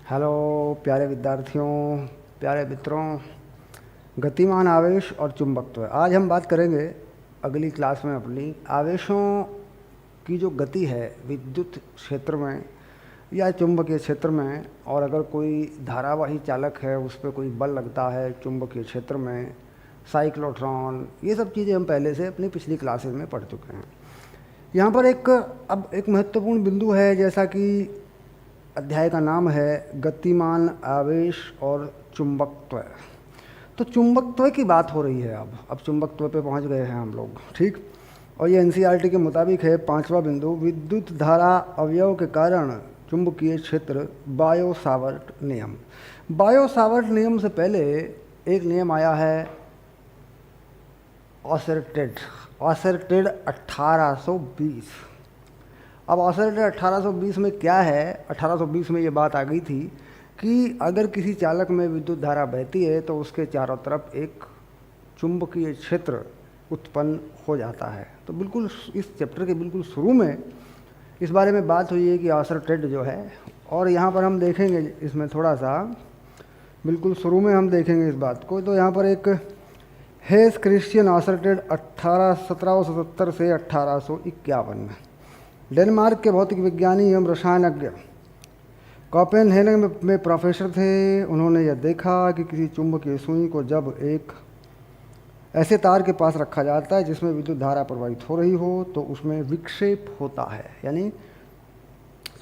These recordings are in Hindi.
हेलो प्यारे विद्यार्थियों, प्यारे मित्रों। गतिमान आवेश और चुंबकत्व, आज हम बात करेंगे अगली क्लास में अपनी आवेशों की जो गति है विद्युत क्षेत्र में या चुंबकीय क्षेत्र में, और अगर कोई धारावाही चालक है उस पर कोई बल लगता है चुंबकीय क्षेत्र में, साइक्लोट्रॉन, ये सब चीज़ें हम पहले से अपनी पिछली क्लासेस में पढ़ चुके हैं। यहाँ पर अब एक महत्वपूर्ण बिंदु है, जैसा कि अध्याय का नाम है गतिमान आवेश और चुंबकत्व। तो चुंबकत्व की बात हो रही है। अब चुंबकत्व पे पहुंच गए हैं हम लोग, ठीक। और ये एनसीईआरटी के मुताबिक है पांचवा बिंदु, विद्युत धारा अवयव के कारण चुंबकीय क्षेत्र, बायो सावर्ट नियम। बायो सावर्ट नियम से पहले एक नियम आया है ऑसर्टेड 1820। अब ऑसर्टेड 1820 में क्या है, 1820 में ये बात आ गई थी कि अगर किसी चालक में विद्युत धारा बहती है तो उसके चारों तरफ एक चुंबकीय क्षेत्र उत्पन्न हो जाता है। तो बिल्कुल इस चैप्टर के बिल्कुल शुरू में इस बारे में बात हुई है कि ऑसर्टेड जो है, और यहाँ पर हम देखेंगे इसमें थोड़ा सा, बिल्कुल शुरू में हम देखेंगे इस बात को। तो यहाँ पर एक हेस क्रिश्चियन ऑसर्टेड 1770 से 1851, डेनमार्क के भौतिक विज्ञानी एवं रसायनज्ञ कोपेनहेगन में प्रोफेसर थे। उन्होंने यह देखा कि किसी चुंबकीय सुई को जब एक ऐसे तार के पास रखा जाता है जिसमें विद्युत धारा प्रवाहित हो रही हो तो उसमें विक्षेप होता है। यानी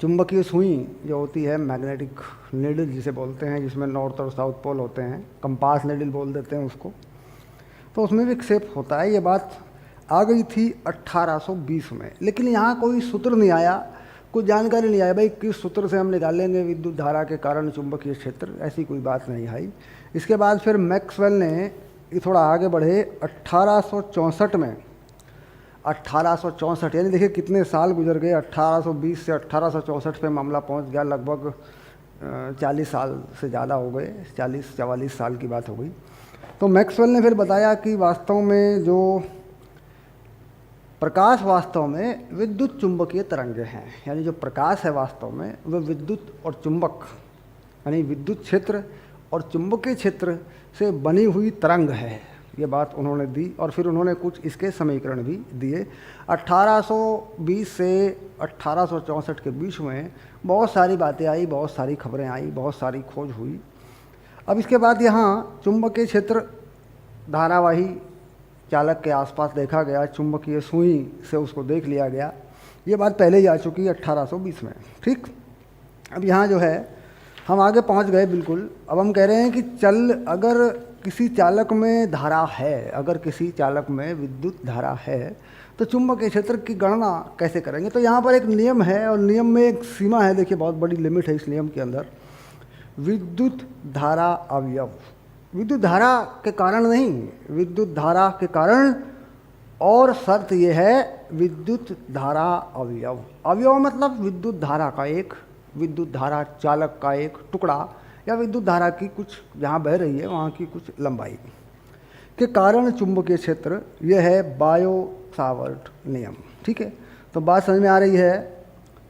चुंबकीय सुई जो होती है, मैग्नेटिक नीडल जिसे बोलते हैं, जिसमें नॉर्थ और साउथ पोल होते हैं, कंपास नीडल बोल देते हैं उसको, तो उसमें विक्षेप होता है। ये बात आ गई थी 1820 में। लेकिन यहाँ कोई सूत्र नहीं आया, कुछ जानकारी नहीं आई भाई किस सूत्र से हम निकालेंगे विद्युत धारा के कारण चुंबकीय क्षेत्र, ऐसी कोई बात नहीं आई। इसके बाद फिर मैक्सवेल ने थोड़ा आगे बढ़े 1864 में, 1864 यानी देखिए कितने साल गुजर गए, 1820 से 1864 पे मामला पहुंच गया। लगभग 40 साल से ज़्यादा हो गए, 40-44 साल की बात हो गई। तो मैक्सवेल ने फिर बताया कि वास्तव में जो प्रकाश वास्तव में विद्युत चुंबकीय तरंगें हैं, यानी जो प्रकाश है वास्तव में वह विद्युत और चुंबक, यानी विद्युत क्षेत्र और चुंबकीय क्षेत्र से बनी हुई तरंग है। ये बात उन्होंने दी और फिर उन्होंने कुछ इसके समीकरण भी दिए। 1820 से 1864 के बीच में बहुत सारी बातें आई, बहुत सारी खबरें आई, बहुत सारी खोज हुई। अब इसके बाद यहाँ चुंबकीय क्षेत्र धारावाही चालक के आसपास देखा गया, चुंबकीय सुई से उसको देख लिया गया। ये बात पहले ही आ चुकी है 1820 में, ठीक। अब यहाँ जो है हम आगे पहुँच गए बिल्कुल। अब हम कह रहे हैं कि अगर किसी चालक में धारा है, अगर किसी चालक में विद्युत धारा है तो चुंबकीय क्षेत्र की गणना कैसे करेंगे। तो यहाँ पर एक नियम है और नियम में एक सीमा है, देखिए बहुत बड़ी लिमिट है इस नियम के अंदर। विद्युत धारा अवयव, विद्युत धारा के कारण नहीं, विद्युत धारा के कारण, और शर्त यह है विद्युत धारा अवयव। अवयव मतलब विद्युत धारा का एक, विद्युत धारा चालक का एक टुकड़ा, या विद्युत धारा की कुछ जहाँ बह रही है वहाँ की कुछ लंबाई के कारण चुंबकीय क्षेत्र। यह है बायो सावर्ट नियम, ठीक है। तो बात समझ में आ रही है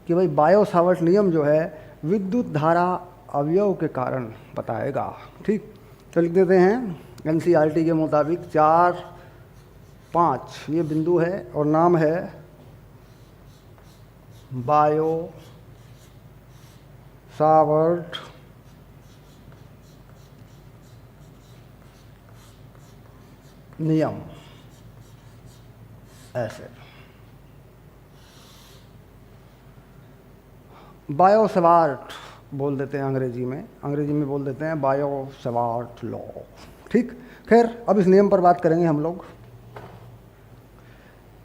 कि भाई बायो सावर्ट नियम जो है विद्युत धारा अवयव के कारण बताएगा, ठीक। तो लिख देते हैं एनसीईआरटी के मुताबिक 4-5 ये बिंदु है और नाम है बायो सावर्ट नियम। ऐसे बायो सावर्ट बोल देते हैं अंग्रेजी में बोल देते हैं बायो सावर्ट लॉ, ठीक। खैर अब इस नियम पर बात करेंगे हम लोग।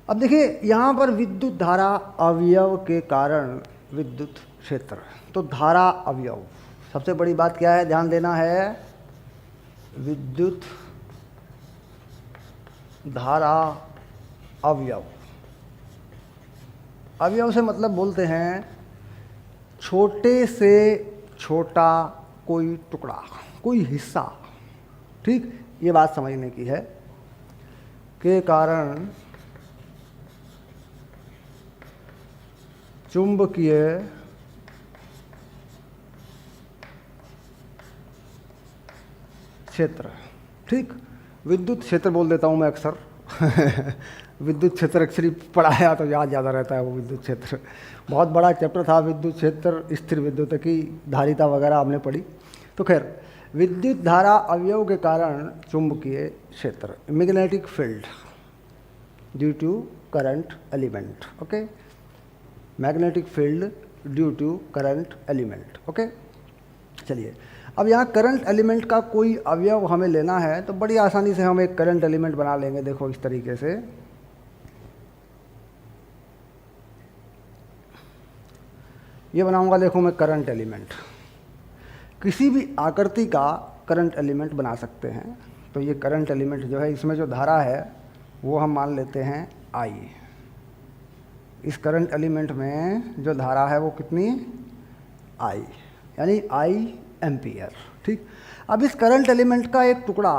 अब देखिए यहाँ पर विद्युत धारा अवयव के कारण विद्युत क्षेत्र, तो धारा अवयव, सबसे बड़ी बात क्या है, ध्यान देना है, विद्युत धारा अवयव। अवयव से मतलब बोलते हैं छोटे से छोटा कोई टुकड़ा, कोई हिस्सा, ठीक। ये बात समझने की है के कारण चुंबकीय क्षेत्र, ठीक। विद्युत क्षेत्र बोल देता हूँ मैं अक्सर विद्युत क्षेत्र एक्चुअली पढ़ाया तो याद ज़्यादा रहता है वो विद्युत क्षेत्र। बहुत बड़ा चैप्टर था विद्युत क्षेत्र, स्थिर विद्युत की धारिता वगैरह हमने पढ़ी। तो खैर, विद्युत धारा अवयव के कारण चुंबकीय क्षेत्र, magnetic field due to current element, okay, magnetic field due to current element, okay. चलिए, अब यहाँ करंट एलिमेंट का कोई अवयव हमें लेना है तो बड़ी आसानी से हम एक करंट एलिमेंट बना लेंगे। देखो इस तरीके से, ये बनाऊंगा, देखो मैं करंट एलिमेंट, किसी भी आकृति का करंट एलिमेंट बना सकते हैं। तो ये करंट एलिमेंट जो है, इसमें जो धारा है वो हम मान लेते हैं I। इस करंट एलिमेंट में जो धारा है वो कितनी, I, यानी I एम्पियर, ठीक। अब इस करंट एलिमेंट का एक टुकड़ा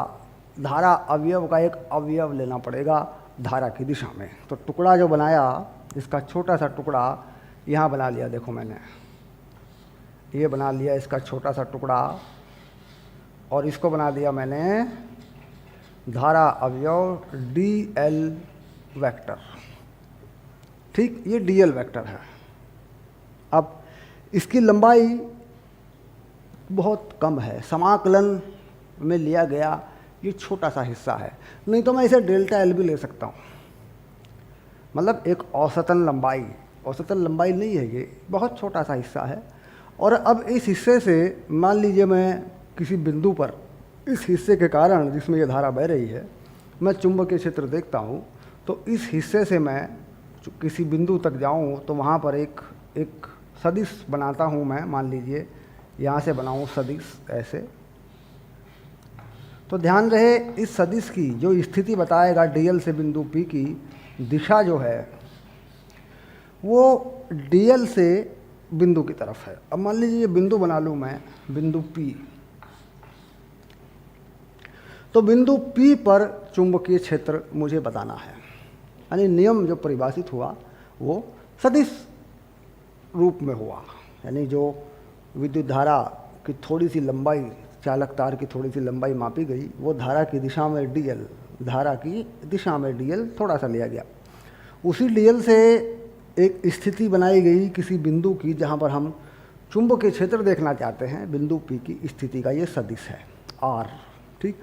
धारा अवयव का एक अवयव लेना पड़ेगा धारा की दिशा में। तो टुकड़ा जो बनाया, इसका छोटा सा टुकड़ा यहाँ बना लिया, देखो मैंने ये बना लिया इसका छोटा सा टुकड़ा, और इसको बना दिया मैंने धारा अवयव dl वेक्टर, ठीक। ये dl वेक्टर है। अब इसकी लंबाई बहुत कम है, समाकलन में लिया गया ये छोटा सा हिस्सा है, नहीं तो मैं इसे डेल्टा एल भी ले सकता हूँ। मतलब एक औसतन लंबाई नहीं है, ये बहुत छोटा सा हिस्सा है। और अब इस हिस्से से मान लीजिए मैं किसी बिंदु पर इस हिस्से के कारण जिसमें ये धारा बह रही है, मैं चुंबकीय क्षेत्र देखता हूँ, तो इस हिस्से से मैं किसी बिंदु तक जाऊँ तो वहाँ पर एक सदिश बनाता हूँ मैं। मान लीजिए यहाँ से बनाऊँ सदिश ऐसे, तो ध्यान रहे इस सदिश की जो स्थिति बताएगा dl से बिंदु P की दिशा जो है वो dl से बिंदु की तरफ है। अब मान लीजिए ये बिंदु बना लूँ मैं, बिंदु P, तो बिंदु P पर चुंबकीय क्षेत्र मुझे बताना है। यानी नियम जो परिभाषित हुआ वो सदिश रूप में हुआ, यानी जो विद्युत धारा की थोड़ी सी लंबाई, चालक तार की थोड़ी सी लंबाई मापी गई, वो धारा की दिशा में dl थोड़ा सा लिया गया। उसी dl से एक स्थिति बनाई गई किसी बिंदु की जहाँ पर हम चुंबकीय क्षेत्र देखना चाहते हैं। बिंदु P की स्थिति का ये सदिश है r, ठीक।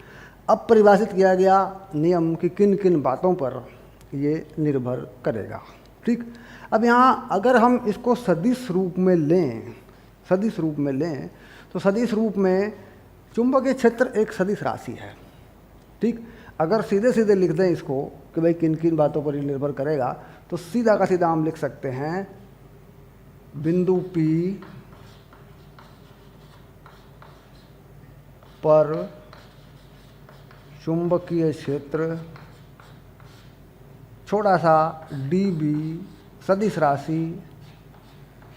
अब परिभाषित किया गया नियम कि किन किन बातों पर ये निर्भर करेगा, ठीक। अब यहाँ अगर हम इसको सदिश रूप में लें तो सदिश रूप में चुंबकीय क्षेत्र एक सदिश राशि है, ठीक। अगर सीधे सीधे लिख दें इसको कि भाई किन किन बातों पर ये निर्भर करेगा, तो सीधा का सीधा हम लिख सकते हैं बिंदु P पर चुंबकीय क्षेत्र छोटा सा dB सदिश राशि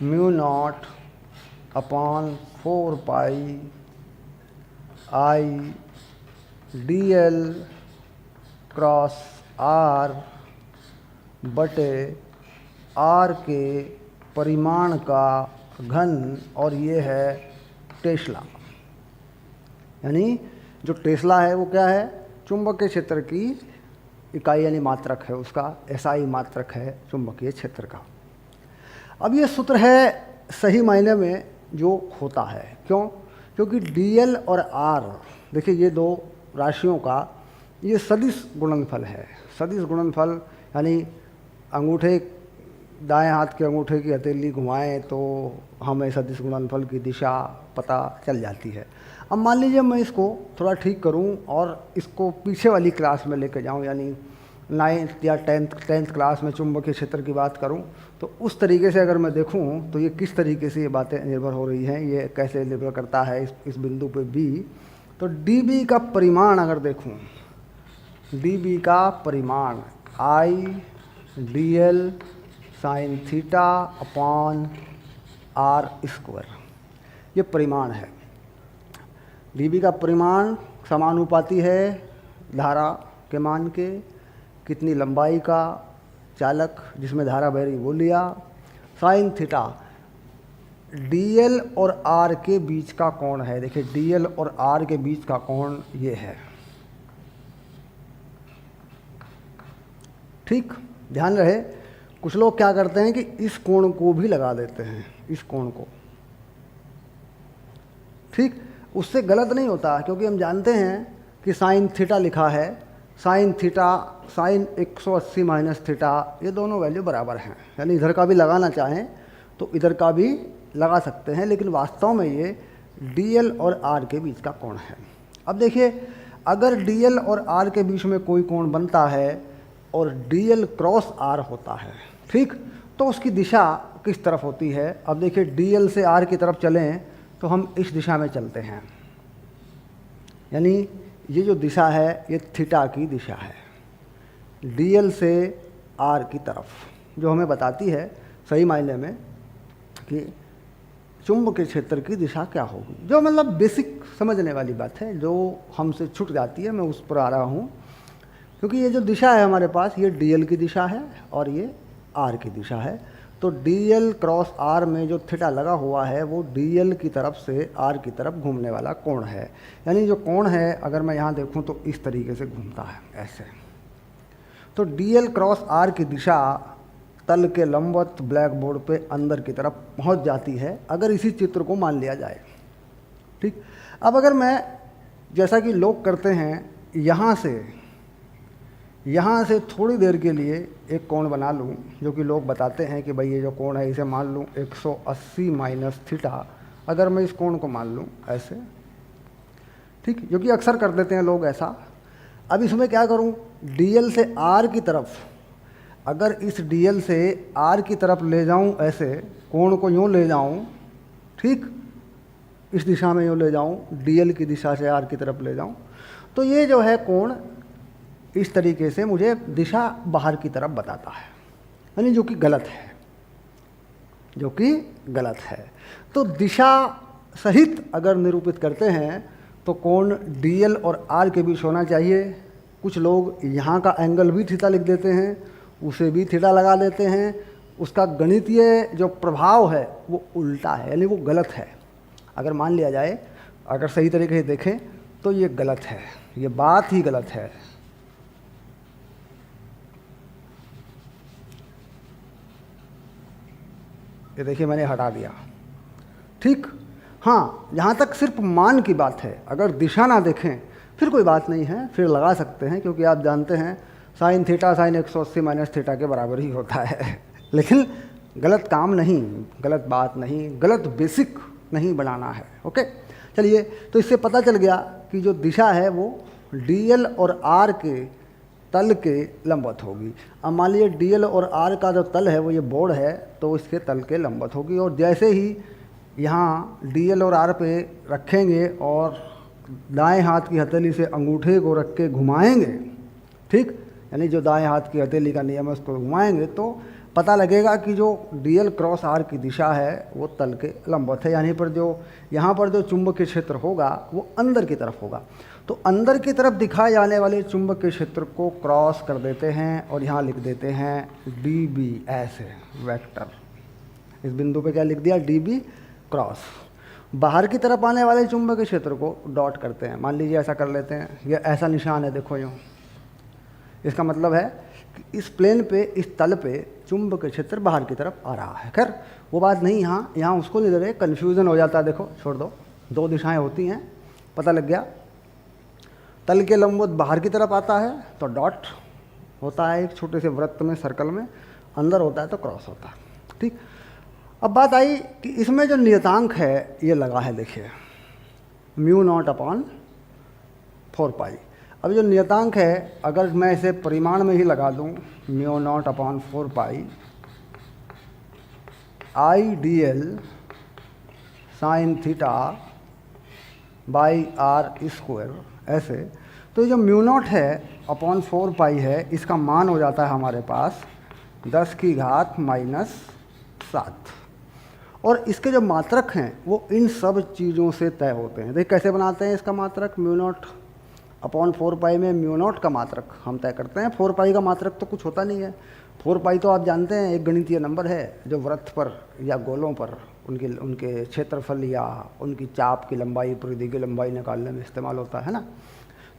μ0 upon 4 pi I dl cross r बटे r के परिमाण का घन, और ये है टेस्ला। यानी जो टेस्ला है वो क्या है, चुंबकीय क्षेत्र की इकाई यानी मात्रक है, उसका SI मात्रक है चुंबकीय क्षेत्र का। अब ये सूत्र है सही मायने में जो होता है, क्यों? क्योंकि dl और r, देखिए ये दो राशियों का ये सदिश गुणनफल है। सदिश गुणनफल यानी अंगूठे, दाएं हाथ के अंगूठे की हथेली घुमाएं तो हमें सदिश गुणनफल की दिशा पता चल जाती है। अब मान लीजिए मैं इसको थोड़ा ठीक करूं और इसको पीछे वाली क्लास में लेके जाऊं, यानी 9th या 10th क्लास में चुंबकीय क्षेत्र की बात करूं, तो उस तरीके से अगर मैं देखूं तो ये किस तरीके से ये बातें निर्भर हो रही हैं, ये कैसे निर्भर करता है इस बिंदु पे B। तो dB का परिमाण अगर देखूं, dB का परिमाण I dl sign theta upon r², ये परिमाण है। dB का परिमाण समानुपाती है धारा के मान के, कितनी लंबाई का चालक जिसमें धारा बह रही वो लिया, साइन थीटा dl और r के बीच का कोण है। देखिए dl और r के बीच का कोण ये है। ठीक, ध्यान रहे, कुछ लोग क्या करते हैं कि इस कोण को भी लगा देते हैं, इस कोण को। ठीक, उससे गलत नहीं होता, क्योंकि हम जानते हैं कि साइन थीटा लिखा है, sine theta sine 180 minus theta, ये दोनों वैल्यू बराबर हैं। यानी इधर का भी लगाना चाहें तो इधर का भी लगा सकते हैं, लेकिन वास्तव में ये dl और r के बीच का कोण है। अब देखिए, अगर dl और r के बीच में कोई कोण बनता है और dl क्रॉस r होता है, ठीक, तो उसकी दिशा किस तरफ होती है? अब देखिए, dl से r की तरफ चलें तो हम इस दिशा में चलते हैं, यानी ये जो दिशा है ये थीटा की दिशा है, dl से r की तरफ, जो हमें बताती है सही मायने में कि चुंबकीय क्षेत्र की दिशा क्या होगी। जो मतलब बेसिक समझने वाली बात है, जो हमसे छूट जाती है, मैं उस पर आ रहा हूँ। क्योंकि ये जो दिशा है हमारे पास, ये dl की दिशा है और ये r की दिशा है। तो dl क्रॉस r में जो थीटा लगा हुआ है वो dl की तरफ से r की तरफ घूमने वाला कोण है। यानी जो कोण है, अगर मैं यहाँ देखूँ तो इस तरीके से घूमता है, ऐसे। तो dl क्रॉस r की दिशा तल के लंबवत ब्लैक बोर्ड पे अंदर की तरफ पहुँच जाती है, अगर इसी चित्र को मान लिया जाए। ठीक, अब अगर मैं, जैसा कि लोग करते हैं, यहाँ से थोड़ी देर के लिए एक कोण बना लूँ, जो कि लोग बताते हैं कि भाई ये जो कोण है इसे मान लूँ 180 माइनस थीटा, अगर मैं इस कोण को मान लूँ ऐसे, ठीक, जो कि अक्सर कर देते हैं लोग ऐसा। अब इसमें क्या करूँ, dl से r की तरफ, अगर इस dl से r की तरफ ले जाऊँ, ऐसे कोण को यूँ ले जाऊँ, ठीक, इस दिशा में यूँ ले जाऊँ, dl की दिशा से r की तरफ ले जाऊँ, तो ये जो है कोण इस तरीके से मुझे दिशा बाहर की तरफ बताता है, यानी जो कि गलत है, जो कि गलत है। तो दिशा सहित अगर निरूपित करते हैं तो कोण dl और r के बीच होना चाहिए। कुछ लोग यहाँ का एंगल भी थीटा लिख देते हैं, उसे भी थीटा लगा देते हैं, उसका गणितीय जो प्रभाव है वो उल्टा है, यानी वो गलत है। अगर मान लिया जाए, अगर सही तरीके से देखें तो ये गलत है, ये बात ही गलत है। ये देखिए, मैंने हटा दिया, ठीक। हाँ, यहाँ तक सिर्फ मान की बात है, अगर दिशा ना देखें फिर कोई बात नहीं है, फिर लगा सकते हैं, क्योंकि आप जानते हैं sine theta sine 180 minus theta के बराबर ही होता है। लेकिन गलत काम नहीं, गलत बात नहीं, गलत बेसिक नहीं बनाना है। ओके, चलिए, तो इससे पता चल गया कि जो दिशा है वो dl और r के तल के लंबवत होगी। अब मान लीजिए dl और r का जो तल है वो ये बोर्ड है, तो इसके तल के लंबवत होगी। और जैसे ही यहाँ dl और r पे रखेंगे और दाएं हाथ की हथेली से अंगूठे को रख के घुमाएंगे, ठीक, यानी जो दाएं हाथ की हथेली का नियम है उसको घुमाएंगे, तो पता लगेगा कि जो dl क्रॉस r की दिशा है वो तल के लंबवत है। यानी पर जो यहाँ पर जो चुंबकीय क्षेत्र होगा वो अंदर की तरफ होगा। तो अंदर की तरफ दिखाए जाने वाले चुंबकीय क्षेत्र को क्रॉस कर देते हैं और यहाँ लिख देते हैं db, ऐसे वेक्टर। इस बिंदु पे क्या लिख दिया, db क्रॉस। बाहर की तरफ आने वाले चुंबकीय क्षेत्र को डॉट करते हैं। मान लीजिए ऐसा कर लेते हैं, ये ऐसा निशान है, देखो यूँ। इसका मतलब है कि इस प्लेन पे, इस तल पे चुंबकीय क्षेत्र बाहर की तरफ आ रहा है। खैर वो बात नहीं, यहाँ उसको नहीं दे रहे, कन्फ्यूज़न हो जाता है। देखो, छोड़ दो, दो दिशाएं होती हैं, पता लग गया। तल के लंबवत बाहर की तरफ आता है तो डॉट होता है एक छोटे से वृत्त में, सर्कल में, अंदर होता है तो क्रॉस होता है, ठीक। अब बात आई कि इसमें जो नियतांक है ये लगा है, देखिए μ0/4π। अब जो नियतांक है, अगर मैं इसे परिमाण में ही लगा दूं, μ0/4π I dl sine theta by r square, ऐसे। तो जो μ0 है अपॉन 4π है, इसका मान हो जाता है हमारे पास 10⁻⁻⁷। और इसके जो मात्रक हैं वो इन सब चीज़ों से तय होते हैं। देखिए कैसे बनाते हैं इसका मात्रक, μ0/4π में μ0 का मात्रक हम तय करते हैं। 4π का मात्रक तो कुछ होता नहीं है, 4 पाई तो आप जानते हैं एक गणितीय नंबर है जो वृत्त पर या गोलों पर उनके क्षेत्रफल या उनकी चाप की लंबाई, परिधि की लंबाई निकालने में इस्तेमाल होता है ना।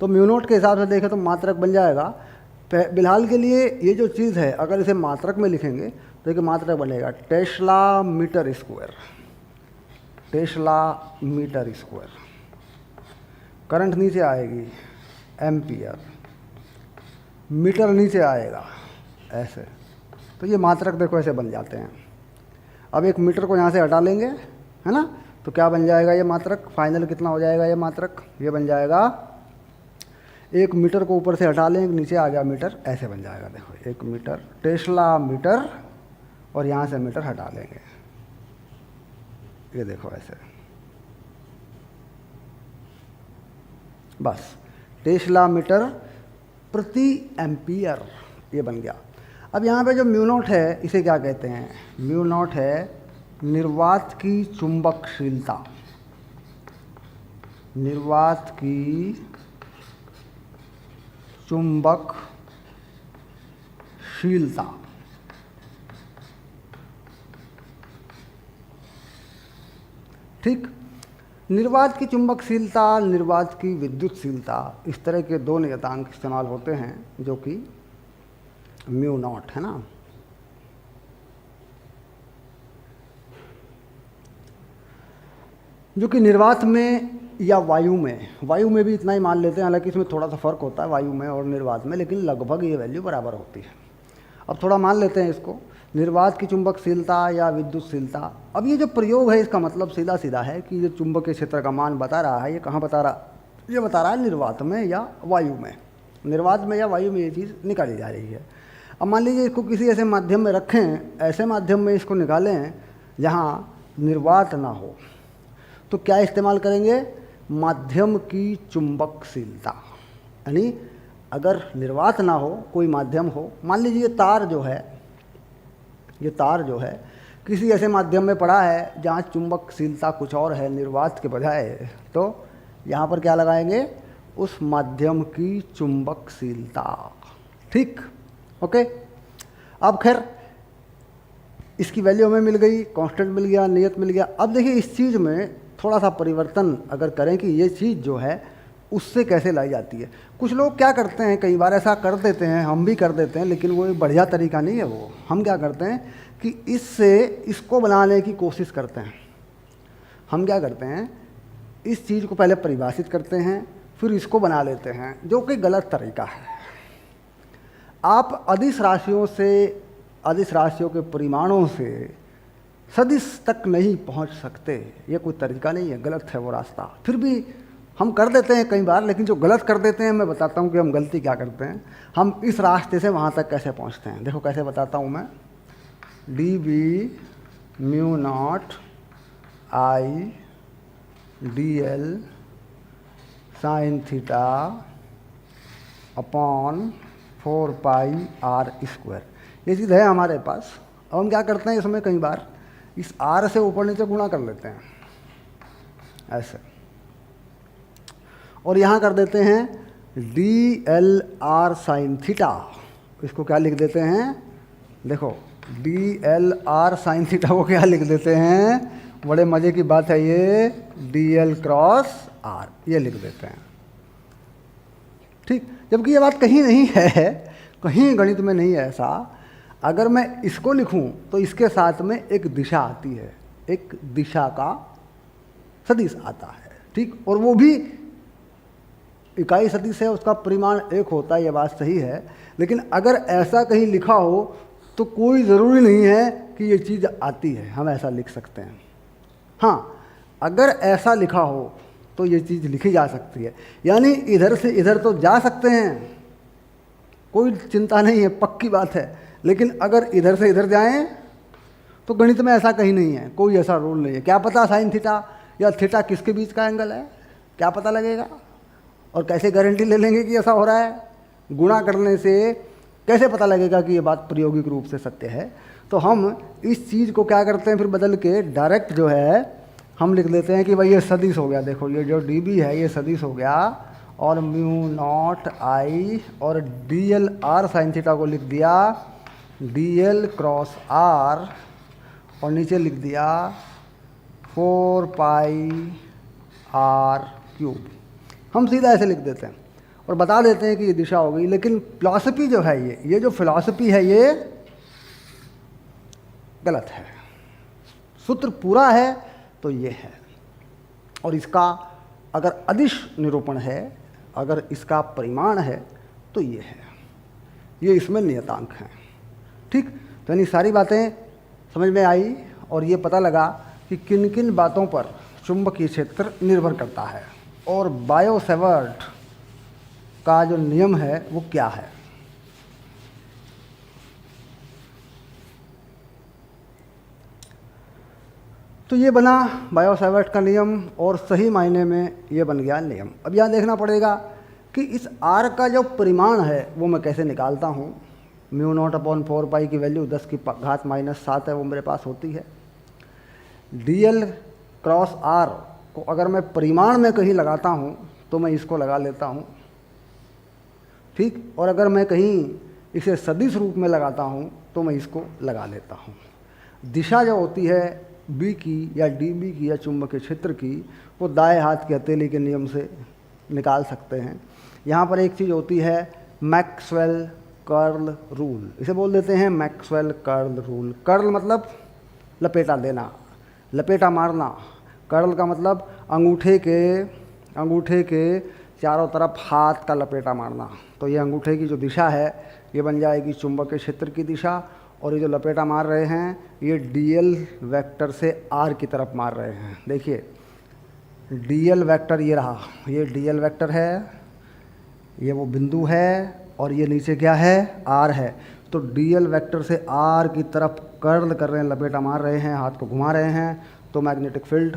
तो म्यू नॉट के हिसाब से देखें तो मात्रक बन जाएगा। फिलहाल के लिए ये जो चीज़ है अगर इसे मात्रक में लिखेंगे तो एक मात्रक बनेगा tesla metre square. Tesla metre square. Current नीचे आएगी एम्पियर, मीटर नीचे आएगा ऐसे। तो ये मात्रक देखो ऐसे बन जाते हैं। अब एक मीटर को यहाँ से हटा लेंगे, है ना, तो क्या बन जाएगा ये मात्रक? फाइनल कितना हो जाएगा ये मात्रक? ये बन जाएगा, एक मीटर को ऊपर से हटा लें, नीचे आ गया मीटर, ऐसे बन जाएगा। देखो 1 मीटर, टेस्ला मीटर, और यहाँ से मीटर हटा लेंगे, ये देखो ऐसे, बस टेस्ला मीटर प्रति एम्पियर ये बन गया। अब यहाँ पे जो म्यू नॉट है इसे क्या कहते हैं? म्यू नॉट है निर्वात की चुंबकशीलता। निर्वात की चुंबकशीलता। ठीक, निर्वात की चुंबकशीलता, निर्वात की विद्युतशीलता, इस तरह के 2 नियतांक इस्तेमाल होते हैं जो कि म्यू नॉट है ना। जो कि निर्वात में या वायु में भी इतना ही मान लेते हैं, हालांकि इसमें थोड़ा सा फर्क होता है वायु में और निर्वात में, लेकिन लगभग ये वैल्यू बराबर होती है। अब थोड़ा मान लेते हैं इसको, निर्वात की चुंबकशीलता या विद्युतशीलता। अब ये जो प्रयोग है इसका मतलब सीधा सीधा है कि ये चुंबकीय क्षेत्र का मान बता रहा है, ये कहाँ बता रहा? ये बता रहा है निर्वात में या वायु में। निर्वात में या वायु में ये चीज़ निकाली जा रही है। अब मान लीजिए इसको किसी ऐसे माध्यम में रखें, ऐसे माध्यम में इसको निकालें जहाँ निर्वात ना हो, तो क्या इस्तेमाल करेंगे? माध्यम की चुंबकशीलता। यानी अगर निर्वात ना हो, कोई माध्यम हो, मान लीजिए तार जो है, ये तार जो है किसी ऐसे माध्यम में पड़ा है जहाँ चुंबकशीलता कुछ और है निर्वात के बजाय, तो यहाँ पर क्या लगाएंगे? उस माध्यम की चुंबकशीलता। ठीक, ओके। अब खैर इसकी वैल्यू हमें मिल गई, कांस्टेंट मिल गया, नियत मिल गया। अब देखिए इस चीज़ में थोड़ा सा परिवर्तन अगर करें कि ये चीज़ जो है उससे कैसे लाई जाती है। कुछ लोग क्या करते हैं, कई बार ऐसा कर देते हैं, हम भी कर देते हैं, लेकिन वो एक बढ़िया तरीका नहीं है वो। हम क्या करते हैं कि इसको बनाने की कोशिश करते हैं। हम क्या करते हैं, इस चीज़ को पहले परिभाषित करते हैं, फिर इसको बना लेते हैं, जो कि गलत तरीका है। आप अदिश राशियों के परिमाणों से सदिश तक नहीं पहुंच सकते, ये कोई तरीका नहीं है, गलत है वो रास्ता। फिर भी हम कर देते हैं कई बार, लेकिन जो गलत कर देते हैं मैं बताता हूँ कि हम गलती क्या करते हैं। हम इस रास्ते से वहाँ तक कैसे पहुँचते हैं, देखो कैसे बताता हूँ मैं। D B mu not I D L sine theta upon 4 pi are square, ये चीज़ है हमारे पास। अब हम क्या करते हैं, इसमें कई बार इस आर से ऊपर नीचे गुणा कर लेते हैं ऐसे, और यहाँ कर देते हैं D L R sine theta. इसको क्या लिख देते हैं, देखो D L R sine theta को क्या लिख देते हैं, बड़े मज़े की बात है ये, डी एल क्रॉस आर, ये लिख देते हैं। ठीक, जबकि ये बात कहीं नहीं है, कहीं गणित में नहीं है ऐसा। अगर मैं इसको लिखूं तो इसके साथ में एक दिशा आती है, एक दिशा का सदिश आता है। ठीक, और वो भी इकाई सदिश है, उसका परिमाण 1 होता है, ये बात सही है। लेकिन अगर ऐसा कहीं लिखा हो तो कोई ज़रूरी नहीं है कि ये चीज़ आती है, हम ऐसा लिख सकते हैं। हाँ, अगर ऐसा लिखा हो तो ये चीज़ लिखी जा सकती है, यानी इधर से इधर तो जा सकते हैं, कोई चिंता नहीं है, पक्की बात है। लेकिन अगर इधर से इधर जाएं तो गणित में ऐसा कहीं नहीं है, कोई ऐसा रूल नहीं है। क्या पता साइन थीटा या थीटा किसके बीच का एंगल है, क्या पता लगेगा? और कैसे गारंटी ले लेंगे कि ऐसा हो रहा है? गुणा करने से कैसे पता लगेगा कि ये बात प्रायोगिक रूप से सत्य है? तो हम इस चीज़ को क्या करते हैं, फिर बदल के डायरेक्ट जो है हम लिख देते हैं कि भाई ये सदिश हो गया। देखो ये जो डी बी है ये सदिश हो गया, और म्यू नॉट आई और D L R sine theta को लिख दिया dl क्रॉस r और नीचे लिख दिया 4 पाई r क्यूब। हम सीधा ऐसे लिख देते हैं और बता देते हैं कि ये दिशा हो गई, लेकिन फिलॉसफी जो है ये जो फिलॉसफी है ये गलत है। सूत्र पूरा है तो ये है, और इसका अगर अदिश निरूपण है, अगर इसका परिमाण है तो ये है, ये इसमें नियतांक हैं। ठीक, तो यानी सारी बातें समझ में आई और ये पता लगा कि किन किन बातों पर चुंबकीय क्षेत्र निर्भर करता है और बायो-सैवर्ट का जो नियम है वो क्या है। तो ये बना बायो-सैवर्ट का नियम और सही मायने में ये बन गया नियम। अब यहाँ देखना पड़ेगा कि इस r का जो परिमाण है वो मैं कैसे निकालता हूँ। μ0/4 की वैल्यू 10 की घात -7 है, वो मेरे पास होती है। dl क्रॉस r को अगर मैं परिमाण में कहीं लगाता हूँ तो मैं इसको लगा लेता हूँ, ठीक, और अगर मैं कहीं इसे सदिश रूप में लगाता हूँ तो मैं इसको लगा लेता हूँ। दिशा जो होती है b की या db की या चुंबकीय क्षेत्र की, वो दाएं हाथ की हथेली के नियम से निकाल सकते हैं। यहाँ पर एक चीज़ होती है मैक्सवेल कर्ल रूल, इसे बोल देते हैं मैक्सवेल कर्ल रूल। कर्ल मतलब लपेटा देना, लपेटा मारना। कर्ल का मतलब अंगूठे के चारों तरफ हाथ का लपेटा मारना। तो ये अंगूठे की जो दिशा है ये बन जाएगी चुंबकीय क्षेत्र की दिशा, और ये जो लपेटा मार रहे हैं ये dl वेक्टर से r की तरफ मार रहे हैं। देखिए dl वेक्टर ये रहा, ये dl वेक्टर है, ये वो बिंदु है, और ये नीचे क्या है, r है। तो dl वेक्टर से r की तरफ कर्ल कर रहे हैं, लपेटा मार रहे हैं, हाथ को घुमा रहे हैं, तो मैग्नेटिक फील्ड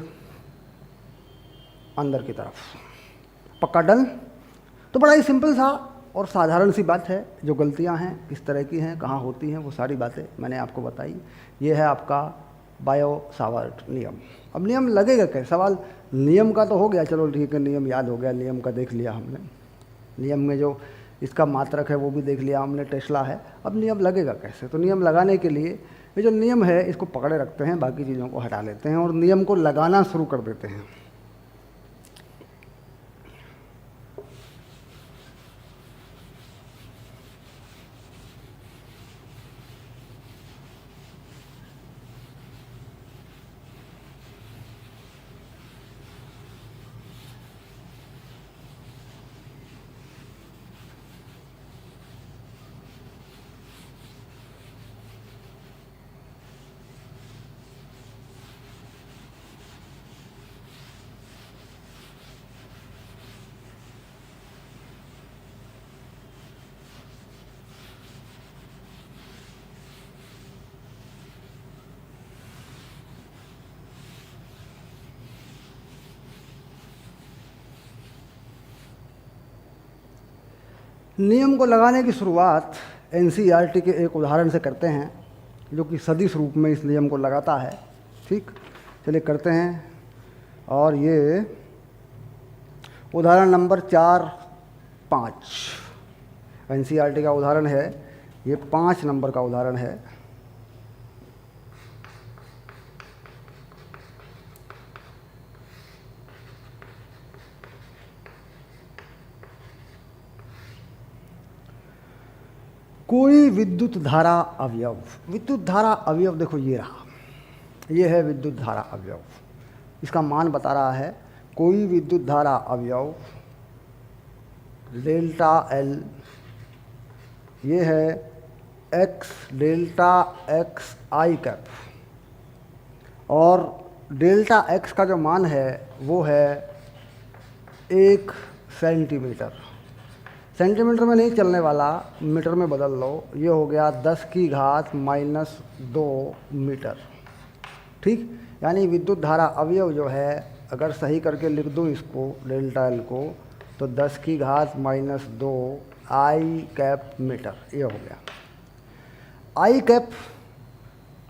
अंदर की तरफ। पक्का डन। तो बड़ा ही सिंपल सा और साधारण सी बात है। जो गलतियां हैं किस तरह की हैं, कहाँ होती हैं, वो सारी बातें मैंने आपको बताई। ये है आपका बायो-सैवर्ट नियम। अब नियम लगेगा कैसे, सवाल नियम का तो हो गया, चलो ठीक है, नियम याद हो गया, नियम का देख लिया हमने, नियम में जो इसका मात्रक है वो भी देख लिया हमने, टेस्ला है। अब नियम लगेगा कैसे, तो नियम लगाने के लिए ये जो नियम है इसको पकड़े रखते हैं, बाकी चीज़ों को हटा लेते हैं और नियम को लगाना शुरू कर देते हैं। नियम को लगाने की शुरुआत एनसीईआरटी के एक उदाहरण से करते हैं, जो कि सदिश रूप में इस नियम को लगाता है। ठीक, चलिए करते हैं। और ये उदाहरण नंबर 4-5 एनसीईआरटी का उदाहरण है, ये 5 नंबर का उदाहरण है। कोई विद्युत धारा अवयव, विद्युत धारा अवयव देखो ये रहा, ये है विद्युत धारा अवयव, इसका मान बता रहा है। कोई विद्युत धारा अवयव डेल्टा एल, ये है एक्स डेल्टा एक्स आई कैप, और डेल्टा एक्स का जो मान है वो है 1 सेंटीमीटर। सेंटीमीटर में नहीं चलने वाला, मीटर में बदल लो, ये हो गया 10 की घात -2 मीटर। ठीक, यानी विद्युत धारा अवयव जो है, अगर सही करके लिख दूँ इसको डेल्टा एल को, तो 10 की घात -2 आई कैप मीटर, ये हो गया। आई कैप,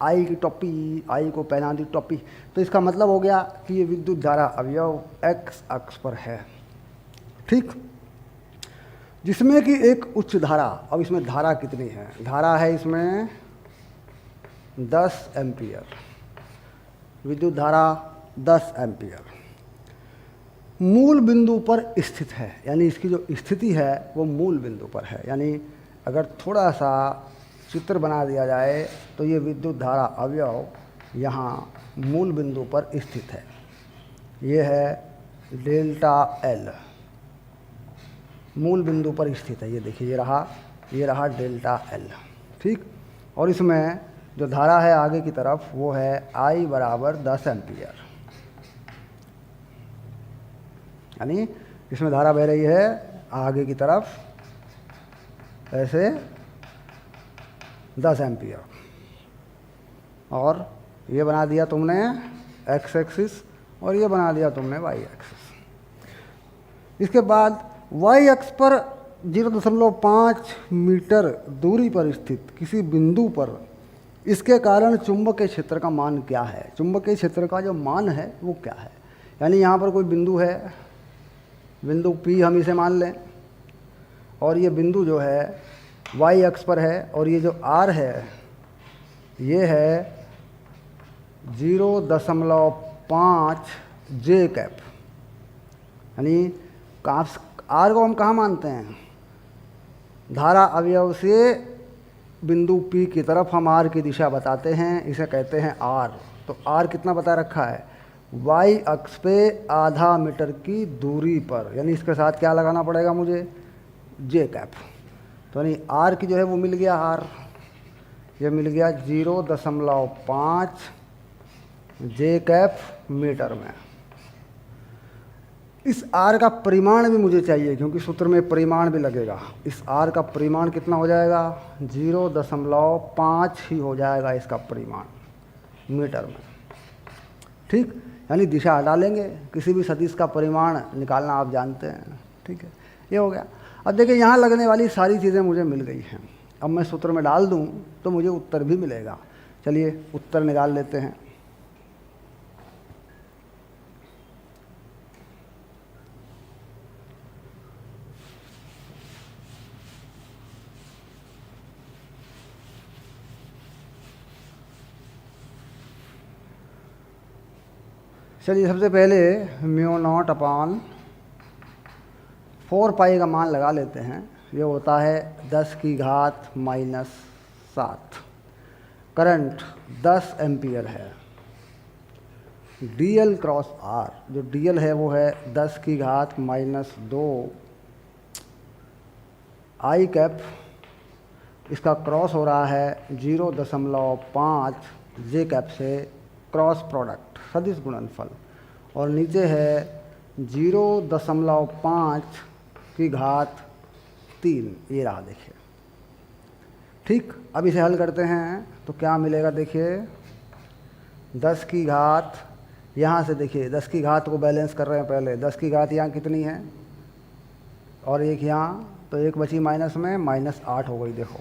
आई की टोपी, आई को पहना दी टोपी, तो इसका मतलब हो गया कि ये विद्युत धारा अवयव एक्स अक्ष पर है। ठीक, जिसमें कि एक उच्च धारा, अब इसमें धारा कितनी है, धारा है इसमें 10 एम्पियर, विद्युत धारा 10 एम्पियर मूल बिंदु पर स्थित है। यानी इसकी जो स्थिति है वो मूल बिंदु पर है। यानी अगर थोड़ा सा चित्र बना दिया जाए तो ये विद्युत धारा अवयव यहाँ मूल बिंदु पर स्थित है। ये है डेल्टा एल, मूल बिंदु पर स्थित है। ये देखिए, ये रहा डेल्टा एल, ठीक। और इसमें जो धारा है आगे की तरफ वो है I बराबर 10 एम्पियर। यानी इसमें धारा बह रही है आगे की तरफ ऐसे 10 एम्पियर। और ये बना दिया तुमने एक्स एक्सिस और ये बना दिया तुमने वाई एक्सिस। इसके बाद वाई अक्ष पर 0.5 मीटर दूरी पर स्थित किसी बिंदु पर इसके कारण चुंबकीय क्षेत्र का मान क्या है? चुंबकीय क्षेत्र का जो मान है वो क्या है? यानी यहाँ पर कोई बिंदु है, बिंदु P हम इसे मान लें, और ये बिंदु जो है वाई अक्ष पर है, और ये जो R है ये है 0.5 जे कैप। यानी R को हम कहाँ मानते हैं? धारा अवयव से बिंदु P की तरफ हम R की दिशा बताते हैं, इसे कहते हैं R। तो R कितना बता रखा है? वाई अक्ष पे आधा मीटर की दूरी पर, यानी इसके साथ क्या लगाना पड़ेगा मुझे? जे कैप। तो यानी R की जो है वो मिल गया R, ये मिल गया 0.5 जे कैप मीटर में। इस R का परिमाण भी मुझे चाहिए, क्योंकि सूत्र में परिमाण भी लगेगा। इस R का परिमाण कितना हो जाएगा? 0.5 ही हो जाएगा इसका परिमाण मीटर में, ठीक। यानी दिशा हटा लेंगे, किसी भी सदिश का परिमाण निकालना आप जानते हैं, ठीक है। ये हो गया। अब देखिए यहाँ लगने वाली सारी चीज़ें मुझे मिल गई हैं। अब मैं सूत्र में डाल दूँ तो मुझे उत्तर भी मिलेगा। चलिए उत्तर निकाल लेते हैं। चलिए सबसे पहले μ0/4 पाई का मान लगा लेते हैं। ये होता है 10⁻⁷। करंट 10 एम्पियर है। dl क्रॉस r, जो dl है वो है 10⁻⁻2 I कैप। इसका क्रॉस हो रहा है 0.5 जे कैप से क्रॉस प्रोडक्ट सदिश गुणनफल, और नीचे है 0.5⁻3। ये रहा देखिए, ठीक। अब इसे हल करते हैं तो क्या मिलेगा? देखिए 10 की घात, यहाँ से देखिए 10 की घात को बैलेंस कर रहे हैं पहले। 10 की घात यहाँ कितनी है और एक यहाँ, तो एक बची माइनस में, -8 हो गई। देखो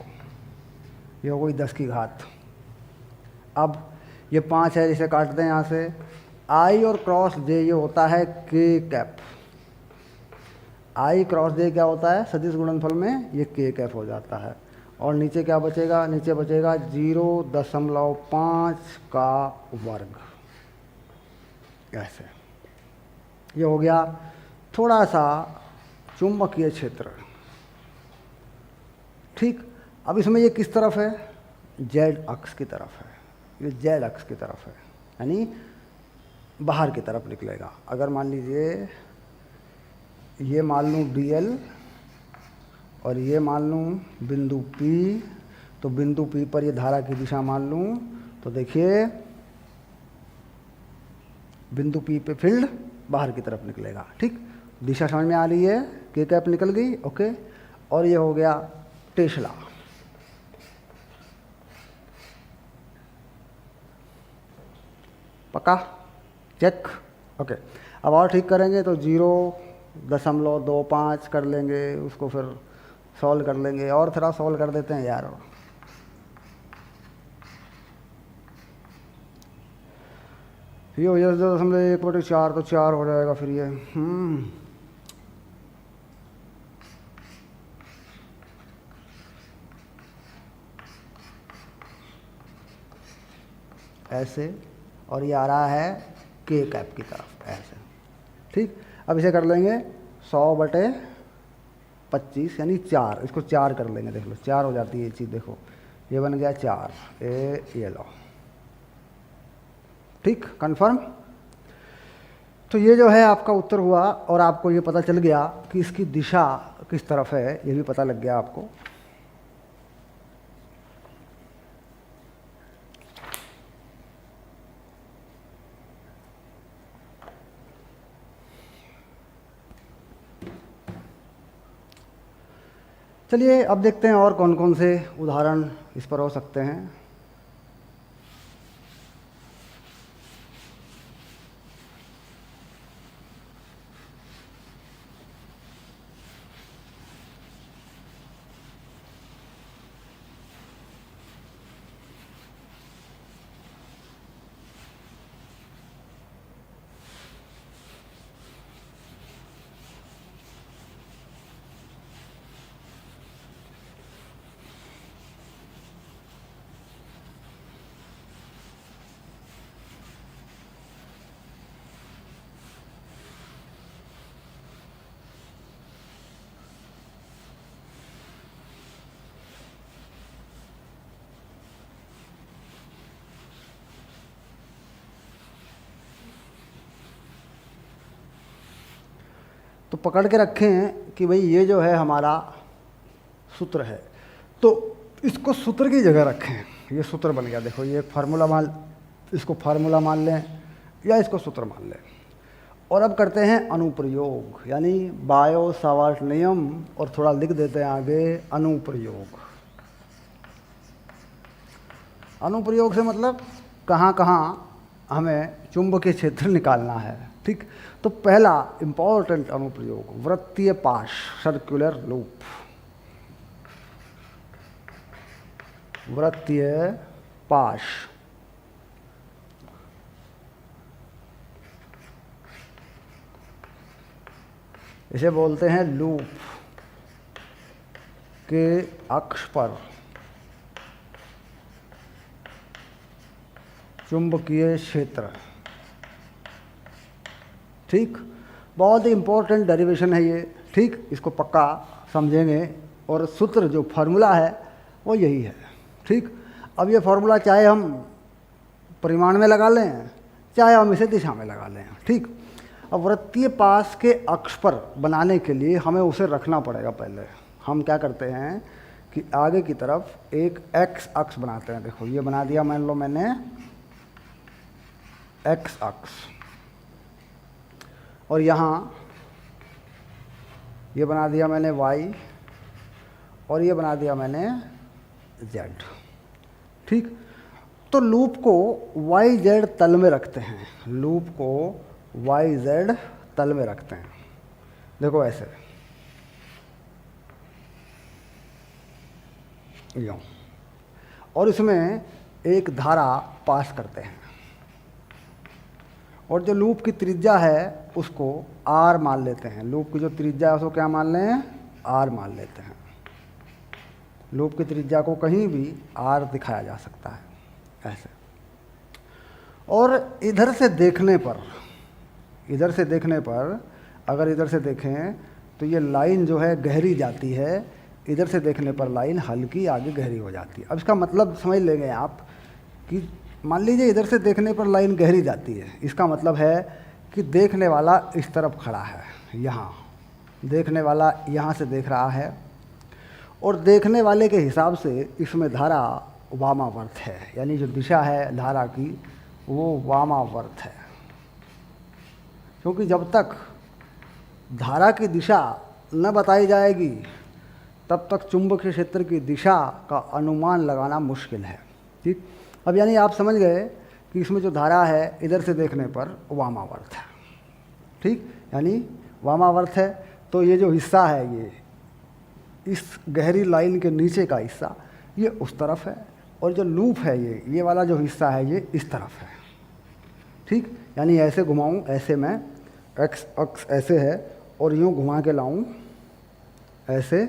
ये हो गई 10 की घात। अब ये 5 है, इसे काट दें यहाँ से। I और क्रॉस जे ये होता है K कैप। I क्रॉस जे क्या होता है? सदिश गुणनफल में ये K कैप हो जाता है। और नीचे क्या बचेगा? नीचे बचेगा 0.5 का वर्ग। ऐसे ये हो गया थोड़ा सा चुंबकीय क्षेत्र, ठीक। अब इसमें ये किस तरफ है? जेड अक्ष की तरफ है। ये जेड अक्ष की तरफ है, यानी बाहर की तरफ निकलेगा। अगर मान लीजिए ये मान लूँ dl और ये मान लूँ बिंदु P, तो बिंदु P पर ये धारा की दिशा मान लूँ, तो देखिए बिंदु P पे फील्ड बाहर की तरफ निकलेगा, ठीक। दिशा समझ में आ रही है? K कैप निकल गई, ओके। और ये हो गया टेस्ला। पक्का? Check, okay. अब और ठीक करेंगे तो 0.25 कर लेंगे, उसको फिर सॉल्व कर लेंगे। और थोड़ा सॉल्व कर देते हैं यार। ये हो जाए 0.1/4, तो 4 हो जाएगा फिर ये। ऐसे, और ये आ रहा है के कैप की तरफ ऐसे। ठीक, अब इसे कर लेंगे 100/25 यानी 4, इसको 4 कर लेंगे। देख लो 4 हो जाती है ये चीज़, देखो ये बन गया 4, ये लो। ठीक, कंफर्म। तो ये जो है आपका उत्तर हुआ, और आपको ये पता चल गया कि इसकी दिशा किस तरफ है, ये भी पता लग गया आपको। चलिए अब देखते हैं और कौन कौन से उदाहरण इस पर हो सकते हैं। तो पकड़ के रखें कि भाई ये जो है हमारा सूत्र है, तो इसको सूत्र की जगह रखें। ये सूत्र बन गया, देखो ये फार्मूला मान, इसको फार्मूला मान लें या इसको सूत्र मान लें। और अब करते हैं अनुप्रयोग, यानी बायो सावर्ट नियम, और थोड़ा लिख देते हैं आगे अनुप्रयोग। अनुप्रयोग से मतलब कहाँ कहाँ हमें चुंबकीय क्षेत्र निकालना है। ठीक, तो पहला इम्पॉर्टेंट अनुप्रयोग वृत्तीय पाश, सर्कुलर लूप। वृत्तीय पाश, इसे बोलते हैं लूप के अक्ष पर चुंबकीय क्षेत्र। ठीक, बहुत ही इम्पोर्टेंट डेरिवेशन है ये। ठीक, इसको पक्का समझेंगे, और सूत्र जो फार्मूला है वो यही है। ठीक, अब ये फार्मूला चाहे हम परिमाण में लगा लें, चाहे हम इसे दिशा में लगा लें। ठीक, अब वृत्तीय पाश के अक्ष पर बनाने के लिए हमें उसे रखना पड़ेगा। पहले हम क्या करते हैं कि आगे की तरफ एक एक्स अक्ष बनाते हैं। देखो ये बना दिया, मान लो मैंने एक्स अक्ष, और यहाँ ये बना दिया मैंने वाई, और ये बना दिया मैंने जेड। ठीक, तो लूप को वाई जेड तल में रखते हैं, लूप को वाई जेड तल में रखते हैं। देखो ऐसे यूँ, और इसमें एक धारा पास करते हैं, और जो लूप की त्रिज्या है उसको आर मान लेते हैं। लूप की जो त्रिज्या है उसको क्या मान लें, आर मान लेते हैं। लूप की त्रिज्या को कहीं भी आर दिखाया जा सकता है ऐसे। और इधर से देखने पर, अगर इधर से देखें तो ये लाइन जो है गहरी जाती है, इधर से देखने पर लाइन हल्की आगे गहरी हो जाती है। अब इसका मतलब समझ लेंगे आप कि मान लीजिए इधर से देखने पर लाइन गहरी जाती है, इसका मतलब है कि देखने वाला इस तरफ खड़ा है, यहाँ देखने वाला यहाँ से देख रहा है, और देखने वाले के हिसाब से इसमें धारा वामावर्त है, यानी जो दिशा है धारा की वो वामावर्त है। क्योंकि जब तक धारा की दिशा न बताई जाएगी तब तक चुंबकीय क्षेत्र की दिशा का अनुमान लगाना मुश्किल है। ठीक, अब यानी आप समझ गए कि इसमें जो धारा है इधर से देखने पर वामावर्त है। ठीक, यानी वामावर्त है, तो ये जो हिस्सा है, ये इस गहरी लाइन के नीचे का हिस्सा ये उस तरफ है, और जो लूप है ये वाला जो हिस्सा है ये इस तरफ है। ठीक, यानी ऐसे घुमाऊँ, ऐसे मैं एक्स अक्ष ऐसे है और यूँ घुमा के लाऊँ ऐसे,